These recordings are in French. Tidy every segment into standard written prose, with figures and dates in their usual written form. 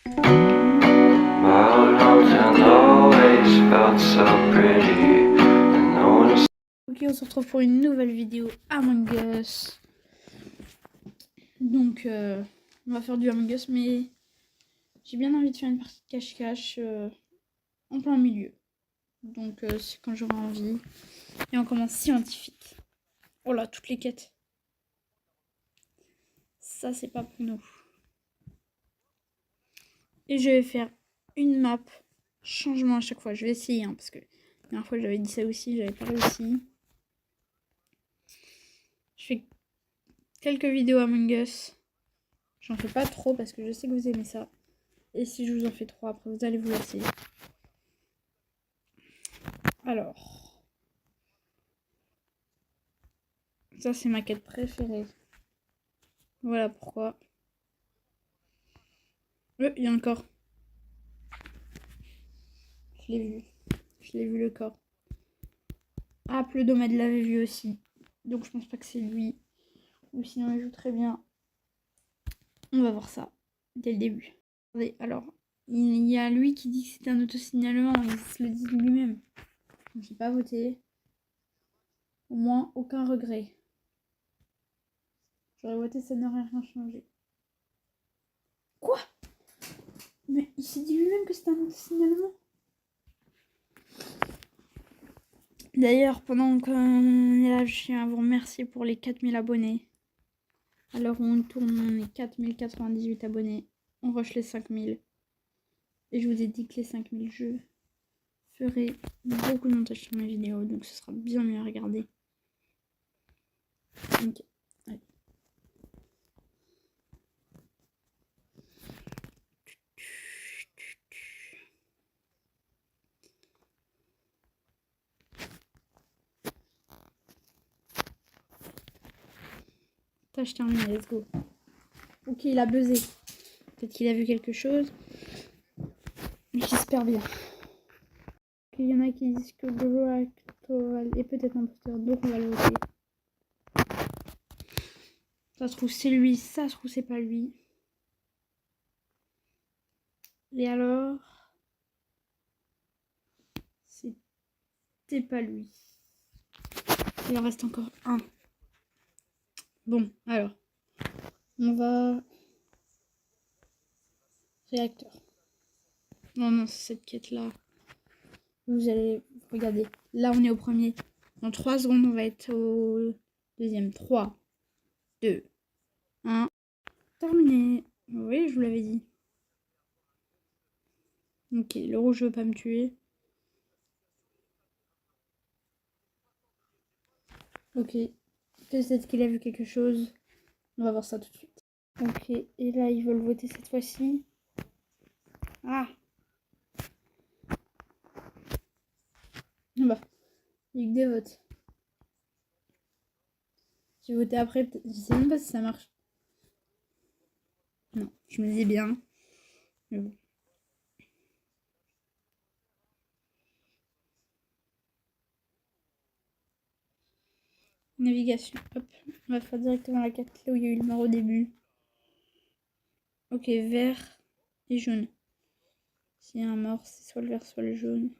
My old hometown always felt so pretty, and no one. Ok, on se retrouve pour une nouvelle vidéo Among Us. Donc, on va faire du Among Us, mais j'ai bien envie de faire une partie de cache-cache en plein milieu. Donc, c'est quand j'aurai envie. Et on commence scientifique. Oh là, toutes les quêtes. Ça, c'est pas pour nous. Et je vais faire une map changement à chaque fois. Je vais essayer, hein, parce que la dernière fois, j'avais dit ça aussi, j'avais pas réussi. Je fais quelques vidéos Among Us. J'en fais pas trop parce que je sais que vous aimez ça. Et si je vous en fais 3, après vous allez vous lasser. Alors. Ça, c'est ma quête préférée. Voilà pourquoi. Il y a un corps. Je l'ai vu. Je l'ai vu le corps. Ah, Pleudomède l'avait vu aussi. Donc je pense pas que c'est lui. Ou sinon il joue très bien. On va voir ça dès le début. Regardez, alors, il y a lui qui dit que c'est un autosignalement. Il se le dit lui-même. Donc j'ai pas voté. Au moins, aucun regret. J'aurais voté, ça n'aurait rien changé. Quoi? Mais il s'est dit lui-même que c'était un autosignalement. D'ailleurs, pendant qu'on est là, je tiens à vous remercier pour les 4000 abonnés. Alors on tourne, on est 4098 abonnés. On rush les 5000. Et je vous ai dit que les 5000, je ferai beaucoup de montage sur mes vidéos. Donc ce sera bien mieux à regarder. Ok, allez. Tâche terminée, let's go. Ok, il a buzzé. Peut-être qu'il a vu quelque chose. J'espère bien. Ok, il y en a qui disent que Groactoval est peut-être imposteur, donc on va le voter. Ça se trouve c'est lui, ça se trouve c'est pas lui. Et alors, c'était pas lui. Il en reste encore un. Bon, alors, on va... Réacteur. Non, c'est cette quête-là. Vous allez regarder. Là, on est au premier. Dans 3 secondes, on va être au deuxième. 3, 2, 1. Terminé. Oui, je vous l'avais dit. Ok, le rouge veut pas me tuer. Ok. Peut-être qu'il a vu quelque chose. On va voir ça tout de suite. Ok, et là, ils veulent voter cette fois-ci. Ah! Bah, il y a que des votes. J'ai voté après, je sais même pas si ça marche. Non, je me disais bien. Mais bon. Navigation, hop. On va faire directement la carte là où il y a eu le mort au début. Ok, vert et jaune. S'il y a un mort, c'est soit le vert, soit le jaune.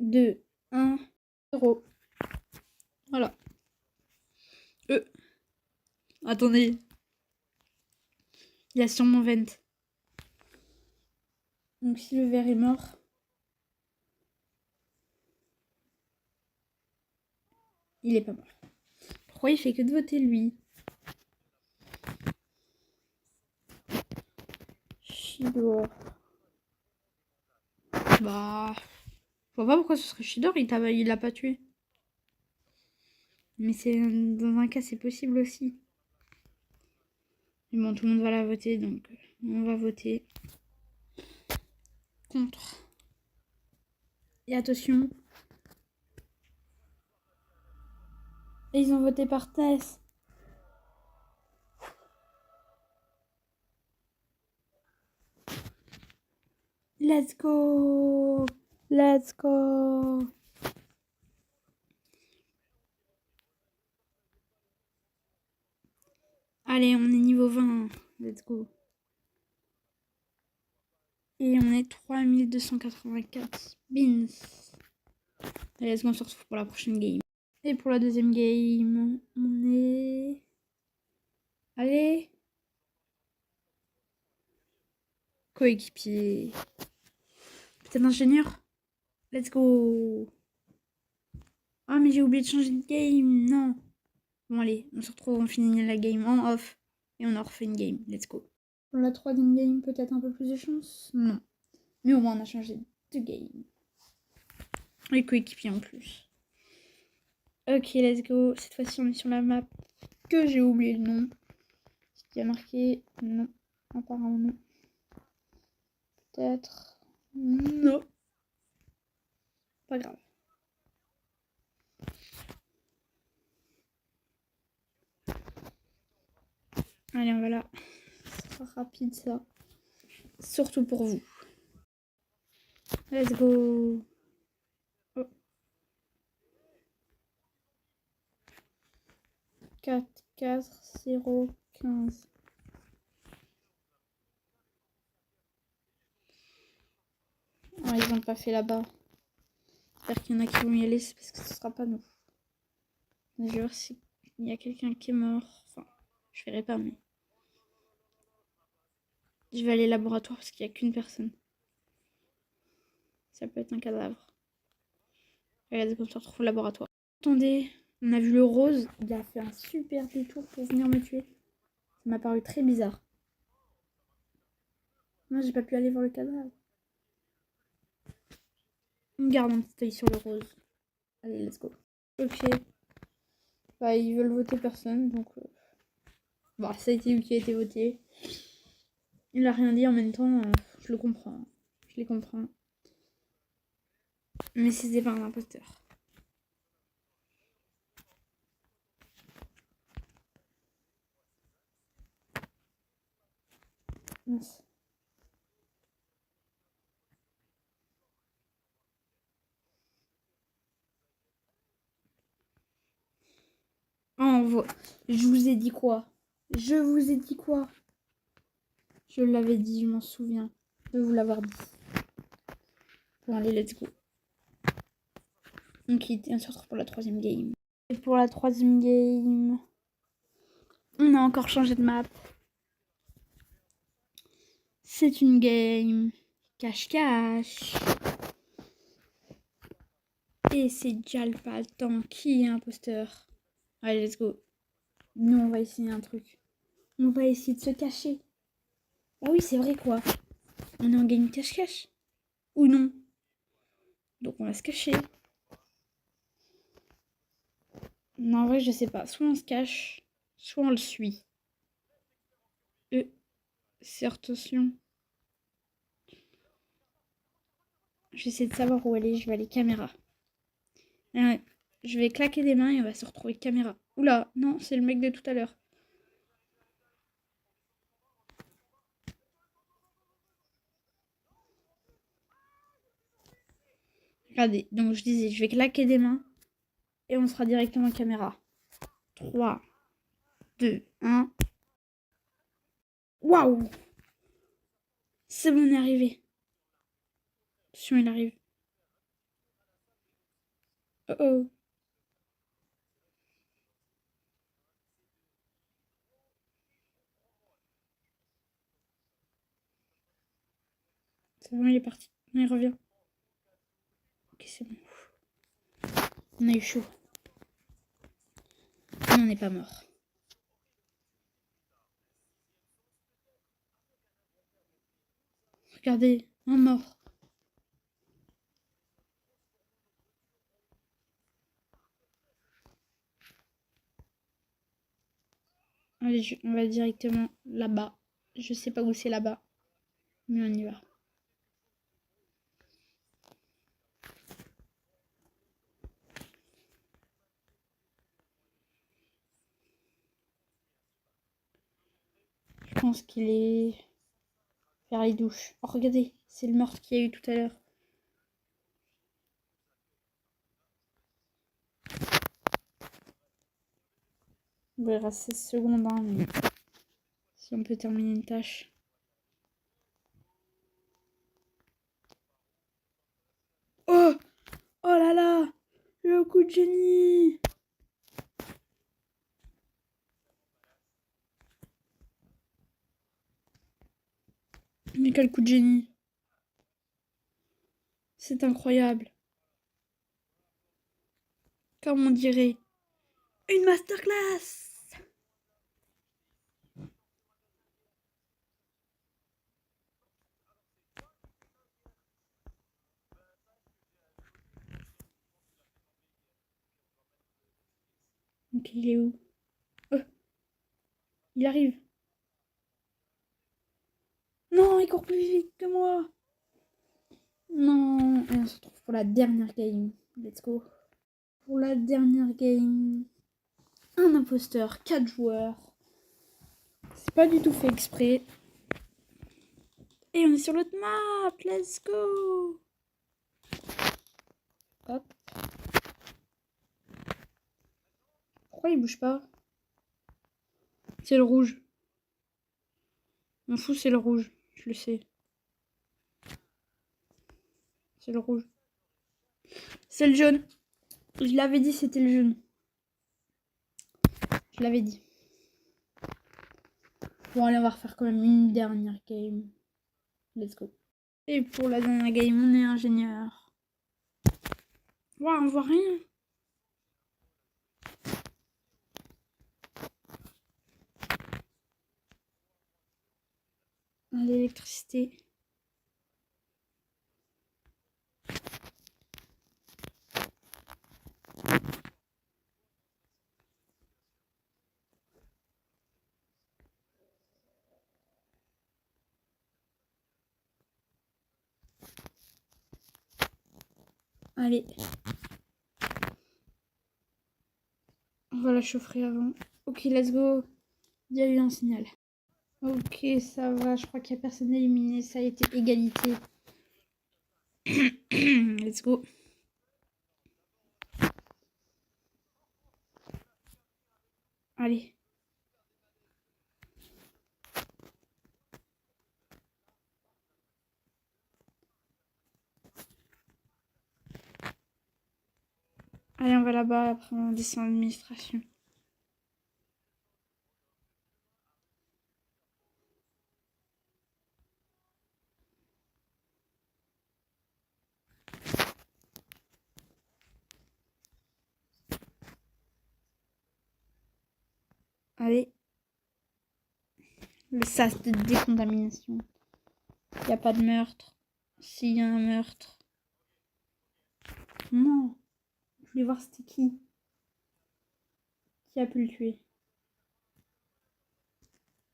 Deux, 1, 0. Voilà. Attendez. Il y a sûrement vent. Donc si le vert est mort. Il est pas mort. Pourquoi il fait que de voter lui? Shidor. Bah. Je vois pas pourquoi ce serait Shidor, il l'a pas tué. Mais c'est dans un cas c'est possible aussi. Mais bon, tout le monde va la voter, donc on va voter contre. Et attention. Et ils ont voté par Tess. Let's go! Let's go! Allez, on est niveau 20. Let's go. Et on est 3284 beans. Allez, let's go, on se retrouve pour la prochaine game. Et pour la deuxième game, on est... Allez. Coéquipier. Peut-être ingénieur. Let's go. Ah, mais j'ai oublié de changer de game. Non. Bon, allez, on se retrouve, on finit la game en off. Et on en refait une game. Let's go. Pour la troisième game, peut-être un peu plus de chance. Non. Mais au moins, on a changé de game. Et coéquipier en plus. Ok, let's go. Cette fois-ci, on est sur la map que j'ai oublié le nom. Ce qui a marqué... Non. Apparemment, non. Peut-être... Non. Pas grave. Allez, on va là. Ce sera rapide, ça. Surtout pour vous. Let's go. Oh. 4, 4, 0, 15. Oh, ils n'ont pas fait là-bas. J'espère qu'il y en a qui vont y aller, c'est parce que ce sera pas nous. Je vais voir s'il y a quelqu'un qui est mort. Enfin, je verrai pas, mais... Je vais aller au laboratoire parce qu'il n'y a qu'une personne. Ça peut être un cadavre. Allez, let's go, on se retrouve au laboratoire. Attendez, on a vu le rose. Il a fait un super détour pour venir me tuer. Ça m'a paru très bizarre. Non, j'ai pas pu aller voir le cadavre. On garde un petit œil sur le rose. Allez, let's go. Ok. Bah, ils veulent voter personne, donc... Bon, ça a été lui qui a été voté. Il a rien dit en même temps, je le comprends. Je les comprends. Mais c'était pas un imposteur. Mince. Oh, je vous ai dit quoi? Je vous ai dit quoi? Je l'avais dit, je m'en souviens de vous l'avoir dit. Bon, allez, let's go. Ok, on se retrouve pour la troisième game. Et pour la troisième game, on a encore changé de map. C'est une game cache-cache. Et c'est déjà le pas le temps qui est imposteur. Allez, let's go. Nous, on va essayer un truc. On va essayer de se cacher. Ah oui, c'est vrai quoi. On est en game cache-cache. Ou non. Donc on va se cacher. Non, en vrai, je sais pas. Soit on se cache, soit on le suit. C'est attention. J'essaie de savoir où elle est. Je vais aller caméra. Je vais claquer des mains et on va se retrouver caméra. Oula, non, c'est le mec de tout à l'heure. Regardez, donc je disais, je vais claquer des mains et on sera directement caméra. 3, 2, 1. Waouh! C'est bon, on est arrivé. Attention, il arrive. Oh oh. C'est bon, il est parti. Non, il revient. Ok, c'est bon. On a eu chaud. Mais on n'est pas mort. Regardez, un mort. Allez, on va directement là-bas. Je sais pas où c'est là-bas. Mais on y va. Je pense qu'il est vers les douches. Oh, regardez, c'est le meurtre qu'il y a eu tout à l'heure. On verra 16 secondes. Hein, mais... Si on peut terminer une tâche. Oh! Oh là là! Le coup de génie! Mais quel coup de génie! C'est incroyable. Comme on dirait. Une masterclass! Ok, il est où? Oh, il arrive. Non, il court plus vite que moi. Non, et on se retrouve pour la dernière game. Let's go. Pour la dernière game. Un imposteur, 4 joueurs. C'est pas du tout fait exprès. Et on est sur l'autre map. Let's go. Hop. Pourquoi il bouge pas? C'est le rouge. M'en fous, c'est le rouge. Je le sais. C'est le rouge. C'est le jaune. Je l'avais dit, c'était le jaune. Je l'avais dit. Bon, allez, on va refaire quand même une dernière game. Let's go. Et pour la dernière game, on est ingénieur. Waouh, on voit rien. L'électricité. Allez. On va la chauffer avant. Ok, let's go. Il y a eu un signal. Ok, ça va. Je crois qu'il n'y a personne éliminé. Ça a été égalité. Let's go. Allez. Allez, on va là-bas. Après, on descend à l'administration. Allez. Le sas de décontamination. Il n'y a pas de meurtre. S'il y a un meurtre. Non. Je voulais voir c'était qui. Qui a pu le tuer?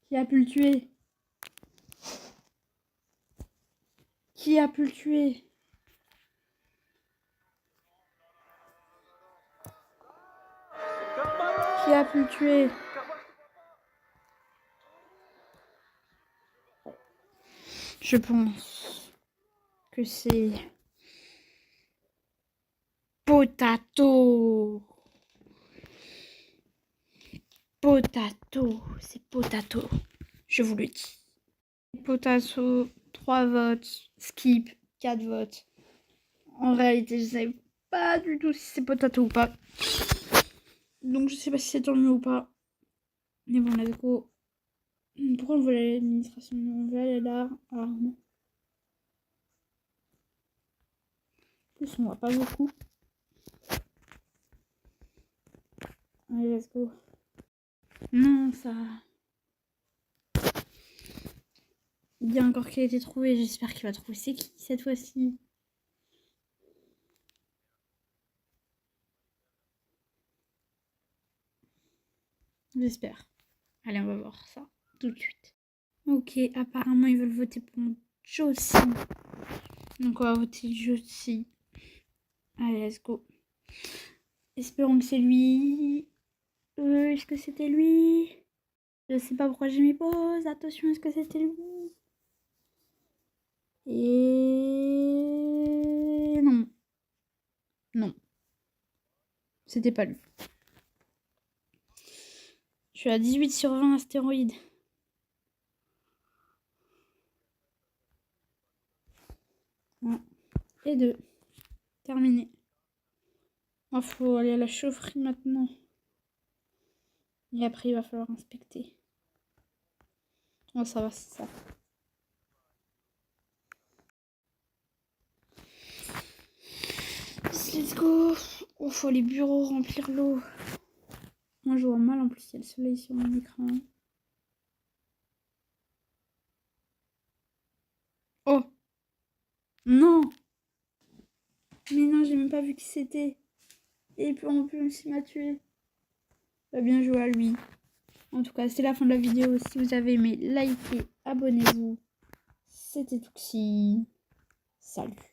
Qui a pu le tuer? Qui a pu le tuer? Qui a pu le tuer? Je pense que c'est Potato. Potato, c'est Potato. Je vous le dis. Potato, 3 votes. Skip, 4 votes. En réalité, je sais pas du tout si c'est Potato ou pas. Donc je sais pas si c'est tant mieux ou pas. Mais bon, let's go. Pourquoi on veut aller à l'administration? On veut aller là. Ah non. En plus, on voit pas beaucoup. Allez, let's go. Non, ça... Il y a encore qui a été trouvé. J'espère qu'il va trouver c'est qui cette fois-ci. J'espère. Allez, on va voir ça tout de suite. Ok, apparemment ils veulent voter pour Josie. Donc on va voter Josie. Allez, let's go. Espérons que c'est lui. Est-ce que c'était lui? Je sais pas pourquoi je m'y pose. Attention, est-ce que c'était lui? Et non. Non. C'était pas lui. Je suis à 18 sur 20 astéroïdes. et 2. Terminé. Il faut aller à la chaufferie maintenant. Et après, il va falloir inspecter. Oh, ça va, c'est ça. Let's go. Oh, faut les bureaux remplir l'eau. Moi, je vois mal. En plus, il y a le soleil sur mon écran. Oh. Non. Mais non, j'ai même pas vu qui c'était. Et puis en plus, il m'a tué. Bah, bien joué à lui. En tout cas, c'est la fin de la vidéo. Si vous avez aimé, likez, abonnez-vous. C'était Tuxi. Salut.